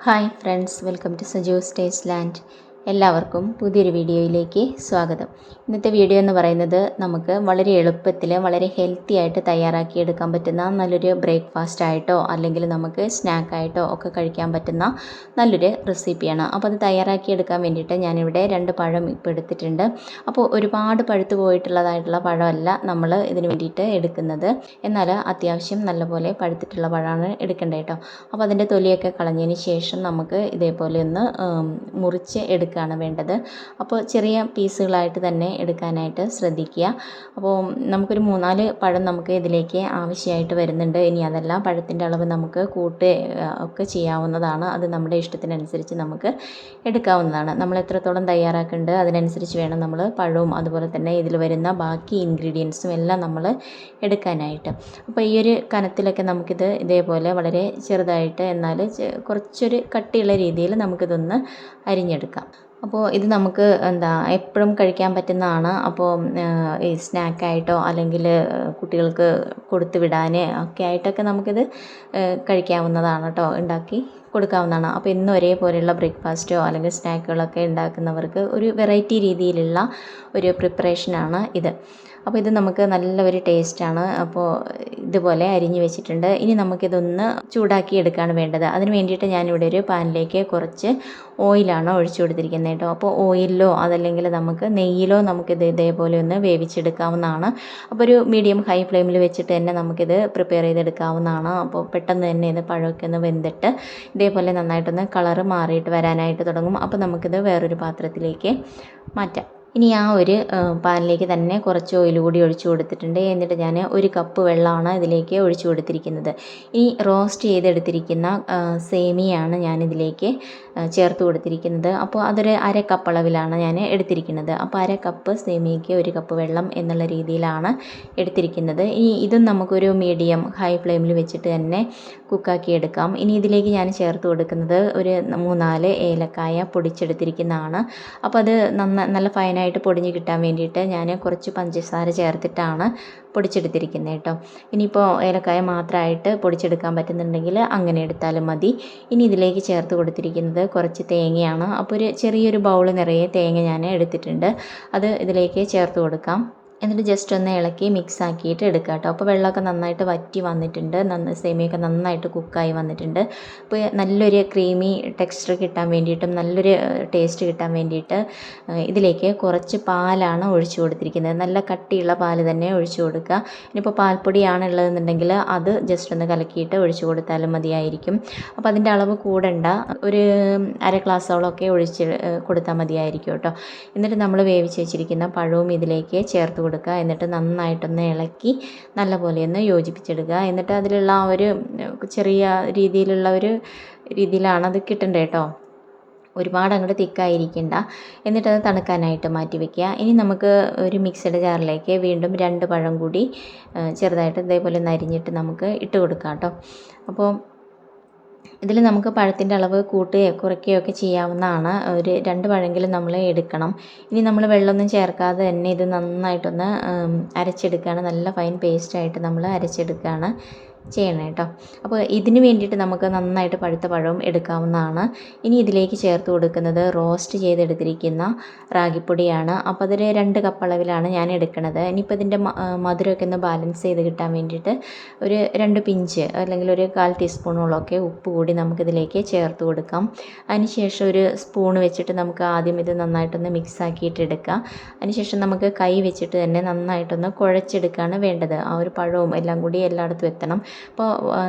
Hi friends, welcome to Saju's taste land. എല്ലാവർക്കും പുതിയൊരു വീഡിയോയിലേക്ക് സ്വാഗതം. ഇന്നത്തെ വീഡിയോ എന്ന് പറയുന്നത് നമുക്ക് വളരെ എളുപ്പത്തിൽ വളരെ ഹെൽത്തി ആയിട്ട് തയ്യാറാക്കിയെടുക്കാൻ പറ്റുന്ന നല്ലൊരു ബ്രേക്ക്ഫാസ്റ്റ് ആയിട്ടോ അല്ലെങ്കിൽ നമുക്ക് സ്നാക്കായിട്ടോ ഒക്കെ കഴിക്കാൻ പറ്റുന്ന നല്ലൊരു റെസിപ്പിയാണ്. അപ്പോൾ അത് തയ്യാറാക്കിയെടുക്കാൻ വേണ്ടിയിട്ട് ഞാനിവിടെ 2 പഴം ഇപ്പോൾ എടുത്തിട്ടുണ്ട്. അപ്പോൾ ഒരുപാട് പഴുത്ത് പോയിട്ടുള്ളതായിട്ടുള്ള പഴമല്ല നമ്മൾ ഇതിന് വേണ്ടിയിട്ട് എടുക്കുന്നത്, എന്നാൽ അത്യാവശ്യം നല്ലപോലെ പഴുത്തിട്ടുള്ള പഴമാണ് എടുക്കേണ്ടത് കേട്ടോ. അപ്പോൾ അതിൻ്റെ തൊലിയൊക്കെ കളഞ്ഞതിന് ശേഷം നമുക്ക് ഇതേപോലെ ഒന്ന് മുറിച്ച് എടുക്കുകയാണ് വേണ്ടത്. അപ്പോൾ ചെറിയ പീസുകളായിട്ട് തന്നെ എടുക്കാനായിട്ട് ശ്രദ്ധിക്കുക. അപ്പോൾ നമുക്കൊരു 3-4 പഴം നമുക്ക് ഇതിലേക്ക് ആവശ്യമായിട്ട് വരുന്നുണ്ട്. ഇനി അതല്ല, പഴത്തിൻ്റെ അളവ് നമുക്ക് ഒക്കെ ചെയ്യാവുന്നതാണ്. അത് നമ്മുടെ ഇഷ്ടത്തിനനുസരിച്ച് നമുക്ക് എടുക്കാവുന്നതാണ്. നമ്മൾ എത്രത്തോളം തയ്യാറാക്കുന്നുണ്ട് അതിനനുസരിച്ച് വേണം നമ്മൾ പഴവും അതുപോലെ തന്നെ ഇതിൽ വരുന്ന ബാക്കി ഇൻഗ്രീഡിയൻസും എല്ലാം നമ്മൾ എടുക്കാനായിട്ട്. അപ്പോൾ ഈ ഒരു കനത്തിലൊക്കെ നമുക്കിത് ഇതേപോലെ വളരെ ചെറുതായിട്ട് എന്നാൽ കുറച്ചൊരു കട്ടിയുള്ള രീതിയിൽ നമുക്കിതൊന്ന് അരിഞ്ഞെടുക്കാം. അപ്പോൾ ഇത് നമുക്ക് എപ്പോഴും കഴിക്കാൻ പറ്റുന്നതാണ്. അപ്പോൾ ഈ സ്നാക്കായിട്ടോ അല്ലെങ്കിൽ കുട്ടികൾക്ക് കൊടുത്തു വിടാൻ ഒക്കെ ആയിട്ടൊക്കെ നമുക്കിത് കഴിക്കാവുന്നതാണ് കേട്ടോ, ഉണ്ടാക്കി കൊടുക്കാവുന്നതാണ്. അപ്പോൾ ഇന്നും ഒരേപോലെയുള്ള ബ്രേക്ക്ഫാസ്റ്റോ അല്ലെങ്കിൽ സ്നാക്കുകളൊക്കെ ഉണ്ടാക്കുന്നവർക്ക് ഒരു വെറൈറ്റി രീതിയിലുള്ള ഒരു പ്രിപ്പറേഷനാണ് ഇത്. അപ്പോൾ ഇത് നമുക്ക് നല്ല ഒരു ടേസ്റ്റാണ്. അപ്പോൾ ഇതുപോലെ അരിഞ്ഞ് വെച്ചിട്ടുണ്ട്. ഇനി നമുക്കിതൊന്ന് ചൂടാക്കി എടുക്കുകയാണ് വേണ്ടത്. അതിന് വേണ്ടിയിട്ട് ഞാനിവിടെ ഒരു പാനിലേക്ക് കുറച്ച് ഓയിലാണ് ഒഴിച്ചു കൊടുത്തിരിക്കുന്നത് കേട്ടോ. അപ്പോൾ ഓയിലിലോ അതല്ലെങ്കിൽ നമുക്ക് നെയ്യിലോ നമുക്കിത് ഇതേപോലെ ഒന്ന് വേവിച്ചെടുക്കാവുന്നതാണ്. അപ്പോൾ ഒരു മീഡിയം ഹൈ ഫ്ലെയിമിൽ വെച്ചിട്ട് തന്നെ നമുക്കിത് പ്രിപ്പയർ ചെയ്തെടുക്കാവുന്നതാണ്. അപ്പോൾ പെട്ടെന്ന് തന്നെ ഇത് പഴമൊക്കെ ഒന്ന് വെന്തിട്ട് ഇതേപോലെ നന്നായിട്ടൊന്ന് കളറ് മാറിയിട്ട് വരാനായിട്ട് തുടങ്ങും. അപ്പോൾ നമുക്കിത് വേറൊരു പാത്രത്തിലേക്ക് മാറ്റാം. ഇനി ആ ഒരു പാനിലേക്ക് തന്നെ കുറച്ച് ഓയിൽ കൂടി ഒഴിച്ചു കൊടുത്തിട്ടുണ്ട്. എന്നിട്ട് ഞാൻ 1 കപ്പ് വെള്ളമാണ് ഇതിലേക്ക് ഒഴിച്ചു കൊടുത്തിരിക്കുന്നത്. ഇനി റോസ്റ്റ് ചെയ്തെടുത്തിരിക്കുന്ന സേമിയാണ് ഞാനിതിലേക്ക് ചേർത്ത് കൊടുത്തിരിക്കുന്നത്. അപ്പോൾ അതൊരു 1/2 കപ്പ് അളവിലാണ് ഞാൻ എടുത്തിരിക്കുന്നത്. അപ്പോൾ 1/2 കപ്പ് സേമിയയ്ക്ക് 1 കപ്പ് വെള്ളം എന്നുള്ള രീതിയിലാണ് എടുത്തിരിക്കുന്നത്. ഇനി ഇതും നമുക്കൊരു മീഡിയം ഹൈ ഫ്ലെയിമിൽ വെച്ചിട്ട് തന്നെ കുക്കാക്കി എടുക്കാം. ഇനി ഇതിലേക്ക് ഞാൻ ചേർത്ത് കൊടുക്കുന്നത് ഒരു 3-4 ഏലക്കായ പൊടിച്ചെടുത്തിരിക്കുന്നതാണ്. അപ്പോൾ അത് നല്ല ഫൈനായിട്ട് പൊടിഞ്ഞ് കിട്ടാൻ വേണ്ടിയിട്ട് ഞാൻ കുറച്ച് പഞ്ചസാര ചേർത്തിട്ടാണ് പൊടിച്ചെടുത്തിരിക്കുന്നത് കേട്ടോ. ഇനിയിപ്പോൾ ഏലക്കായ മാത്രമായിട്ട് പൊടിച്ചെടുക്കാൻ പറ്റുന്നുണ്ടെങ്കിൽ അങ്ങനെ എടുത്താലും മതി. ഇനി ഇതിലേക്ക് ചേർത്ത് കൊടുത്തിരിക്കുന്നത് കുറച്ച് തേങ്ങയാണ്. അപ്പോൾ ഒരു ചെറിയൊരു ബൗൾ നിറയെ തേങ്ങ ഞാൻ എടുത്തിട്ടുണ്ട്. അത് ഇതിലേക്ക് ചേർത്ത് കൊടുക്കാം. എന്നിട്ട് ജസ്റ്റ് ഒന്ന് ഇളക്കി മിക്സ് ആക്കിയിട്ട് എടുക്കുക കേട്ടോ. അപ്പോൾ വെള്ളമൊക്കെ നന്നായിട്ട് വറ്റി വന്നിട്ടുണ്ട്, സേമിയൊക്കെ നന്നായിട്ട് കുക്കായി വന്നിട്ടുണ്ട്. അപ്പോൾ നല്ലൊരു ക്രീമി ടെക്സ്ചർ കിട്ടാൻ വേണ്ടിയിട്ടും നല്ലൊരു ടേസ്റ്റ് കിട്ടാൻ വേണ്ടിയിട്ട് ഇതിലേക്ക് കുറച്ച് പാലാണ് ഒഴിച്ചു കൊടുത്തിരിക്കുന്നത്. നല്ല കട്ടിയുള്ള പാൽ തന്നെ ഒഴിച്ചു കൊടുക്കുക. ഇനിയിപ്പോൾ പാൽപ്പൊടിയാണ് ഉള്ളതെന്നുണ്ടെങ്കിൽ അത് ജസ്റ്റ് ഒന്ന് കലക്കിയിട്ട് ഒഴിച്ചു കൊടുത്താലും മതിയായിരിക്കും. അപ്പോൾ അതിൻ്റെ അളവ് കൂടണ്ട, ഒരു 1/2 ഗ്ലാസ്സോളമൊക്കെ ഒഴിച്ച് കൊടുത്താൽ മതിയായിരിക്കും കേട്ടോ. എന്നിട്ട് നമ്മൾ വേവിച്ച് വെച്ചിരിക്കുന്ന പഴവും ഇതിലേക്ക് ചേർത്ത് കൊടുക്കുക. എന്നിട്ട് നന്നായിട്ടൊന്ന് ഇളക്കി നല്ലപോലെ ഒന്ന് യോജിപ്പിച്ചെടുക്കുക. എന്നിട്ട് അതിലുള്ള ആ ഒരു ചെറിയ രീതിയിലാണ് അത് കിട്ടേണ്ടത് കേട്ടോ. ഒരുപാട് അങ്ങോട്ട് തിക്കായിരിക്കണ്ട. എന്നിട്ടത് തണുക്കാനായിട്ട് മാറ്റി വയ്ക്കുക. ഇനി നമുക്ക് ഒരു മിക്സഡ് ജാറിലേക്ക് വീണ്ടും 2 പഴം കൂടി ചെറുതായിട്ട് ഇതേപോലെ നരിഞ്ഞിട്ട് നമുക്ക് ഇട്ട് കൊടുക്കാം കേട്ടോ. അപ്പോൾ ഇതിൽ നമുക്ക് പഴത്തിൻ്റെ അളവ് കൂട്ടുകയോ കുറയ്ക്കുകയോ ഒക്കെ ചെയ്യാവുന്നതാണ്. ഒരു 2 പഴമെങ്കിലും നമ്മൾ എടുക്കണം. ഇനി നമ്മൾ വെള്ളമൊന്നും ചേർക്കാതെ തന്നെ ഇത് നന്നായിട്ടൊന്ന് അരച്ചെടുക്കുകയാണ്. നല്ല ഫൈൻ പേസ്റ്റായിട്ട് നമ്മൾ അരച്ചെടുക്കുകയാണ് ചെയ്യണം കേട്ടോ. അപ്പോൾ ഇതിന് വേണ്ടിയിട്ട് നമുക്ക് നന്നായിട്ട് പഴുത്ത പഴവും എടുക്കാവുന്നതാണ്. ഇനി ഇതിലേക്ക് ചേർത്ത് കൊടുക്കുന്നത് റോസ്റ്റ് ചെയ്തെടുത്തിരിക്കുന്ന റാഗിപ്പൊടിയാണ്. അപ്പോൾ അതൊരു 2 കപ്പ് അളവിലാണ് ഞാൻ എടുക്കുന്നത്. ഇനിയിപ്പോൾ ഇതിൻ്റെ മധുരമൊക്കെ ഒന്ന് ബാലൻസ് ചെയ്ത് കിട്ടാൻ വേണ്ടിയിട്ട് ഒരു 2 പിഞ്ച് അല്ലെങ്കിൽ ഒരു 1/4 ടീസ്പൂണോളമൊക്കെ ഉപ്പ് കൂടി നമുക്കിതിലേക്ക് ചേർത്ത് കൊടുക്കാം. അതിനുശേഷം ഒരു സ്പൂൺ വെച്ചിട്ട് നമുക്ക് ആദ്യം ഇത് നന്നായിട്ടൊന്ന് മിക്സ് ആക്കിയിട്ട് എടുക്കാം. അതിനുശേഷം നമുക്ക് കൈ വെച്ചിട്ട് തന്നെ നന്നായിട്ടൊന്ന് കുഴച്ചെടുക്കുകയാണ് വേണ്ടത്. ആ ഒരു പഴവും എല്ലാം കൂടി എല്ലായിടത്തും എത്തണം. അപ്പോൾ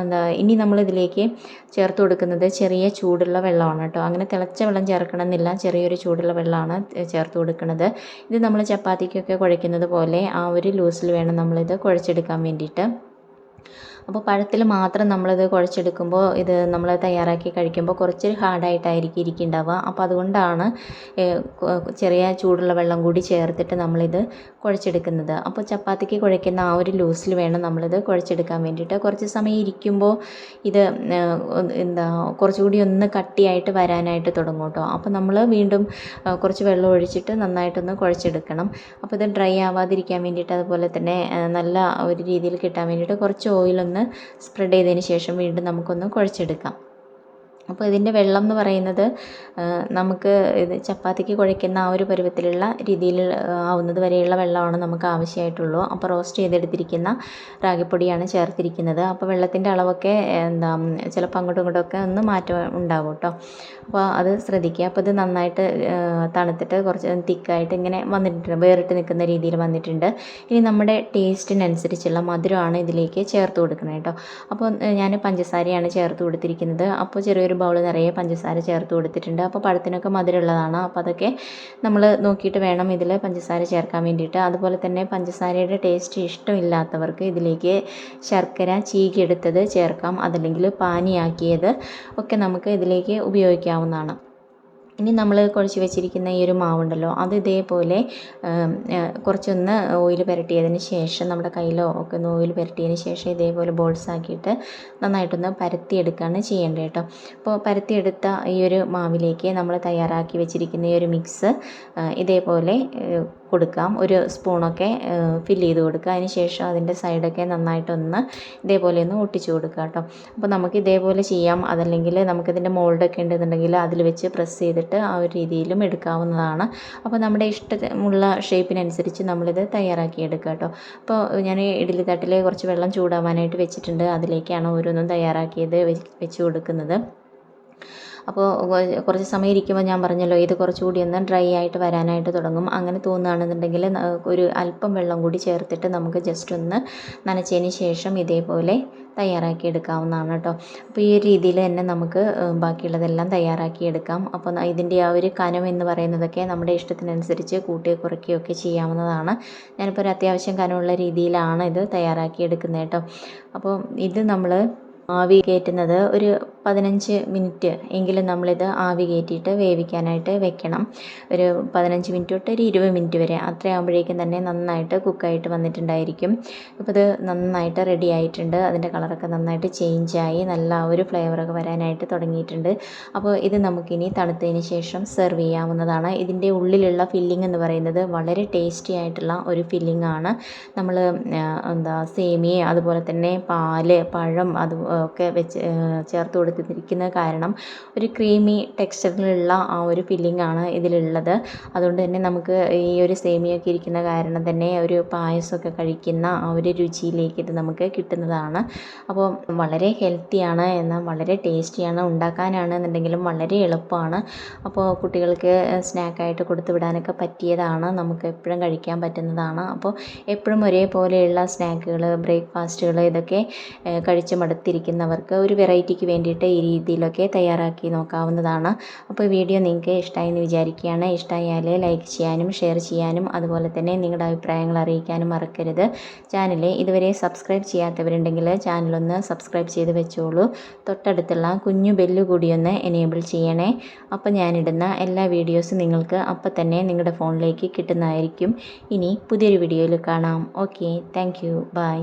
ഇനി നമ്മളിതിലേക്ക് ചേർത്ത് കൊടുക്കുന്നത് ചെറിയ ചൂടുള്ള വെള്ളമാണ് കേട്ടോ. അങ്ങനെ തിളച്ച വെള്ളം ചേർക്കണമെന്നില്ല, ചെറിയൊരു ചൂടുള്ള വെള്ളമാണ് ചേർത്ത് കൊടുക്കുന്നത്. ഇത് നമ്മൾ ചപ്പാത്തിക്കൊക്കെ കുഴയ്ക്കുന്നത് പോലെ ആ ഒരു ലൂസിൽ വേണം നമ്മളിത് കുഴച്ചെടുക്കാൻ വേണ്ടിയിട്ട്. അപ്പോൾ പഴത്തിൽ മാത്രം നമ്മളിത് കുഴച്ചെടുക്കുമ്പോൾ ഇത് നമ്മൾ തയ്യാറാക്കി കഴിക്കുമ്പോൾ കുറച്ചൊരു ഹാർഡായിട്ടായിരിക്കും ഇരിക്കുന്നുണ്ടാവുക. അപ്പോൾ അതുകൊണ്ടാണ് ചെറിയ ചൂടുള്ള വെള്ളം കൂടി ചേർത്തിട്ട് നമ്മളിത് കുഴച്ചെടുക്കുന്നത്. അപ്പോൾ ചപ്പാത്തിക്ക് കുഴയ്ക്കുന്ന ആ ഒരു ലൂസിൽ വേണം നമ്മളിത് കുഴച്ചെടുക്കാൻ വേണ്ടിയിട്ട്. കുറച്ച് സമയം ഇരിക്കുമ്പോൾ ഇത് കുറച്ചുകൂടി ഒന്ന് കട്ടിയായിട്ട് വരാനായിട്ട് തുടങ്ങും കേട്ടോ. അപ്പോൾ നമ്മൾ വീണ്ടും കുറച്ച് വെള്ളം ഒഴിച്ചിട്ട് നന്നായിട്ടൊന്ന് കുഴച്ചെടുക്കണം. അപ്പോൾ ഇത് ഡ്രൈ ആവാതിരിക്കാൻ വേണ്ടിയിട്ട് അതുപോലെ തന്നെ നല്ല ഒരു രീതിയിൽ കിട്ടാൻ വേണ്ടിയിട്ട് കുറച്ച് ഓയിലൊന്ന് സ്പ്രെഡ് ചെയ്തതിന് ശേഷം വീണ്ടും നമുക്കൊന്ന് കുഴച്ചെടുക്കാം. അപ്പോൾ ഇതിൻ്റെ വെള്ളം എന്ന് പറയുന്നത് നമുക്ക് ഇത് ചപ്പാത്തിക്ക് കുഴയ്ക്കുന്ന ആ ഒരു പരുവത്തിലുള്ള രീതിയിൽ ആവുന്നത് വരെയുള്ള വെള്ളമാണ് നമുക്ക് ആവശ്യമായിട്ടുള്ളൂ. അപ്പോൾ റോസ്റ്റ് ചെയ്തെടുത്തിരിക്കുന്ന റാഗിപ്പൊടിയാണ് ചേർത്തിരിക്കുന്നത്. അപ്പോൾ വെള്ളത്തിൻ്റെ അളവൊക്കെ ചിലപ്പോൾ അങ്ങോട്ടും ഇങ്ങോട്ടുമൊക്കെ ഒന്ന് മാറ്റം ഉണ്ടാകും കേട്ടോ. അപ്പോൾ അത് ശ്രദ്ധിക്കുക. അപ്പോൾ ഇത് നന്നായിട്ട് തണുത്തിട്ട് കുറച്ച് തിക്കായിട്ട് ഇങ്ങനെ വന്നിട്ടുണ്ട്, വേറിട്ട് നിൽക്കുന്ന രീതിയിൽ വന്നിട്ടുണ്ട്. ഇനി നമ്മുടെ ടേസ്റ്റിനനുസരിച്ചുള്ള മധുരമാണ് ഇതിലേക്ക് ചേർത്ത് കൊടുക്കുന്നത് കേട്ടോ. അപ്പോൾ ഞാൻ പഞ്ചസാരയാണ് ചേർത്ത് കൊടുത്തിരിക്കുന്നത്. അപ്പോൾ ചെറിയൊരു ബൗൾ നിറയെ പഞ്ചസാര ചേർത്ത് കൊടുത്തിട്ടുണ്ട്. അപ്പോൾ പഴത്തിനൊക്കെ മധുരമുള്ളതാണ്. അപ്പോൾ അതൊക്കെ നമ്മൾ നോക്കിയിട്ട് വേണം ഇതിൽ പഞ്ചസാര ചേർക്കാൻ വേണ്ടിയിട്ട്. അതുപോലെ തന്നെ പഞ്ചസാരയുടെ ടേസ്റ്റ് ഇഷ്ടമില്ലാത്തവർക്ക് ഇതിലേക്ക് ശർക്കര ചീകിയെടുത്തത് ചേർക്കാം. അതല്ലെങ്കിൽ പാനിയാക്കിയത് ഒക്കെ നമുക്ക് ഇതിലേക്ക് ഉപയോഗിക്കാവുന്നതാണ്. ഇനി നമ്മൾ കുഴച്ച് വെച്ചിരിക്കുന്ന ഈ ഒരു മാവുണ്ടല്ലോ, അത് ഇതേപോലെ കുറച്ചൊന്ന് ഓയിൽ പുരട്ടിയതിന് ശേഷം നമ്മുടെ കയ്യിലോ ഒക്കെ ഒന്ന് ഓയിൽ പുരട്ടിയതിന് ശേഷം ഇതേപോലെ ബോൾസ് ആക്കിയിട്ട് നന്നായിട്ടൊന്ന് പരത്തിയെടുക്കുകയാണ് ചെയ്യേണ്ടത് കേട്ടോ. അപ്പോൾ പരത്തിയെടുത്ത ഈ ഒരു മാവിലേക്ക് നമ്മൾ തയ്യാറാക്കി വെച്ചിരിക്കുന്ന ഈ ഒരു മിക്സ് ഇതേപോലെ കൊടുക്കാം. ഒരു സ്പൂണൊക്കെ ഫില്ല് ചെയ്ത് കൊടുക്കുക. അതിന് ശേഷം അതിൻ്റെ സൈഡൊക്കെ നന്നായിട്ടൊന്ന് ഇതേപോലെ ഒന്ന് ഒട്ടിച്ച് കൊടുക്കുക കേട്ടോ. അപ്പോൾ നമുക്ക് ഇതേപോലെ ചെയ്യാം. അതല്ലെങ്കിൽ നമുക്കിതിൻ്റെ മോൾഡൊക്കെ ഉണ്ടെന്നുണ്ടെങ്കിൽ അതിൽ വെച്ച് പ്രസ് ചെയ്തിട്ട് ആ ഒരു രീതിയിലും എടുക്കാവുന്നതാണ്. അപ്പോൾ നമ്മുടെ ഇഷ്ടമുള്ള ഷേപ്പിനനുസരിച്ച് നമ്മളിത് തയ്യാറാക്കി എടുക്കുക കേട്ടോ. അപ്പോൾ ഞാൻ ഇഡ്ഡലി തട്ടിൽ കുറച്ച് വെള്ളം ചൂടാവാനായിട്ട് വെച്ചിട്ടുണ്ട്. അതിലേക്കാണ് ഓരോന്നും തയ്യാറാക്കിയത് വെച്ച് കൊടുക്കുന്നത്. അപ്പോൾ കുറച്ച് സമയം ഇരിക്കുമ്പോൾ ഞാൻ പറഞ്ഞല്ലോ, ഇത് കുറച്ചുകൂടി ഒന്ന് ഡ്രൈ ആയിട്ട് വരാനായിട്ട് തുടങ്ങും. അങ്ങനെ തോന്നുകയാണെന്നുണ്ടെങ്കിൽ ഒരു അല്പം വെള്ളം കൂടി ചേർത്തിട്ട് നമുക്ക് ജസ്റ്റ് ഒന്ന് നനച്ചതിന് ശേഷം ഇതേപോലെ തയ്യാറാക്കി എടുക്കാവുന്നതാണ് കേട്ടോ. അപ്പോൾ ഈ ഒരു രീതിയിൽ തന്നെ നമുക്ക് ബാക്കിയുള്ളതെല്ലാം തയ്യാറാക്കി എടുക്കാം. അപ്പോൾ ഇതിൻ്റെ ആ ഒരു കനം എന്ന് പറയുന്നതൊക്കെ നമ്മുടെ ഇഷ്ടത്തിനനുസരിച്ച് കൂട്ടുകയോ കുറയ്ക്കുകയോ ഒക്കെ ചെയ്യാവുന്നതാണ്. ഞാനിപ്പോൾ ഒരു അത്യാവശ്യം കനമുള്ള രീതിയിലാണ് ഇത് തയ്യാറാക്കി എടുക്കുന്നത് കേട്ടോ. അപ്പോൾ ഇത് നമ്മൾ ആവി കയറ്റുന്നത് ഒരു 15 മിനിറ്റ് എങ്കിലും നമ്മളിത് ആവി കയറ്റിയിട്ട് വേവിക്കാനായിട്ട് വെക്കണം. ഒരു 15 മിനിറ്റ് തൊട്ട് ഒരു 20 മിനിറ്റ് വരെ അത്രയാകുമ്പോഴേക്കും തന്നെ നന്നായിട്ട് കുക്കായിട്ട് വന്നിട്ടുണ്ടായിരിക്കും. ഇപ്പോൾ ഇത് നന്നായിട്ട് റെഡി ആയിട്ടുണ്ട്. അതിൻ്റെ കളറൊക്കെ നന്നായിട്ട് ചേഞ്ചായി നല്ല ഒരു ഫ്ലേവറൊക്കെ വരാനായിട്ട് തുടങ്ങിയിട്ടുണ്ട്. അപ്പോൾ ഇത് നമുക്കിനി തണുത്തതിന് ശേഷം സെർവ് ചെയ്യാവുന്നതാണ്. ഇതിൻ്റെ ഉള്ളിലുള്ള ഫില്ലിംഗ് എന്ന് പറയുന്നത് വളരെ ടേസ്റ്റി ആയിട്ടുള്ള ഒരു ഫില്ലിംഗ് ആണ്. നമ്മൾ സേമിയ അതുപോലെ തന്നെ പാല്, പഴം ഒക്കെ വെച്ച് ചേർത്ത് കൊടുത്തിരിക്കുന്ന കാരണം ഒരു ക്രീമി ടെക്സ്ചറിലുള്ള ആ ഒരു ഫില്ലിംഗ് ആണ് ഇതിലുള്ളത്. അതുകൊണ്ട് തന്നെ നമുക്ക് ഈ ഒരു സേമിയൊക്കെ ഇരിക്കുന്ന കാരണം തന്നെ ഒരു പായസമൊക്കെ കഴിക്കുന്ന ആ ഒരു രുചിയിലേക്ക് ഇത് നമുക്ക് കിട്ടുന്നതാണ്. അപ്പോൾ വളരെ ഹെൽത്തിയാണ്, എന്നാൽ വളരെ ടേസ്റ്റിയാണ്. ഉണ്ടാക്കാനാണെന്നുണ്ടെങ്കിലും വളരെ എളുപ്പമാണ്. അപ്പോൾ കുട്ടികൾക്ക് സ്നാക്കായിട്ട് കൊടുത്തു വിടാനൊക്കെ പറ്റിയതാണ്. നമുക്ക് എപ്പോഴും കഴിക്കാൻ പറ്റുന്നതാണ്. അപ്പോൾ എപ്പോഴും ഒരേപോലെയുള്ള സ്നാക്കുകൾ, ബ്രേക്ക്ഫാസ്റ്റുകൾ ഇതൊക്കെ കഴിച്ച് മടുത്തിരിക്കുന്നവർക്ക് ഒരു വെറൈറ്റിക്ക് വേണ്ടിയിട്ട് ഈ രീതിയിലൊക്കെ തയ്യാറാക്കി നോക്കാവുന്നതാണ്. അപ്പോൾ വീഡിയോ നിങ്ങൾക്ക് ഇഷ്ടമായി എന്ന് വിചാരിക്കുകയാണ്. ഇഷ്ടമായാൽ ലൈക്ക് ചെയ്യാനും ഷെയർ ചെയ്യാനും അതുപോലെ തന്നെ നിങ്ങളുടെ അഭിപ്രായങ്ങൾ അറിയിക്കാനും മറക്കരുത്. ചാനൽ ഇതുവരെ സബ്സ്ക്രൈബ് ചെയ്യാത്തവരുണ്ടെങ്കിൽ ചാനലൊന്ന് സബ്സ്ക്രൈബ് ചെയ്ത് വെച്ചോളൂ. തൊട്ടടുത്തുള്ള കുഞ്ഞു ബെല്ല് കൂടിയൊന്ന് എനേബിൾ ചെയ്യണേ. അപ്പോൾ ഞാനിടുന്ന എല്ലാ വീഡിയോസും നിങ്ങൾക്ക് അപ്പം തന്നെ നിങ്ങളുടെ ഫോണിലേക്ക് കിട്ടുന്നതായിരിക്കും. ഇനി പുതിയൊരു വീഡിയോയിൽ കാണാം. Okay, thank you, by.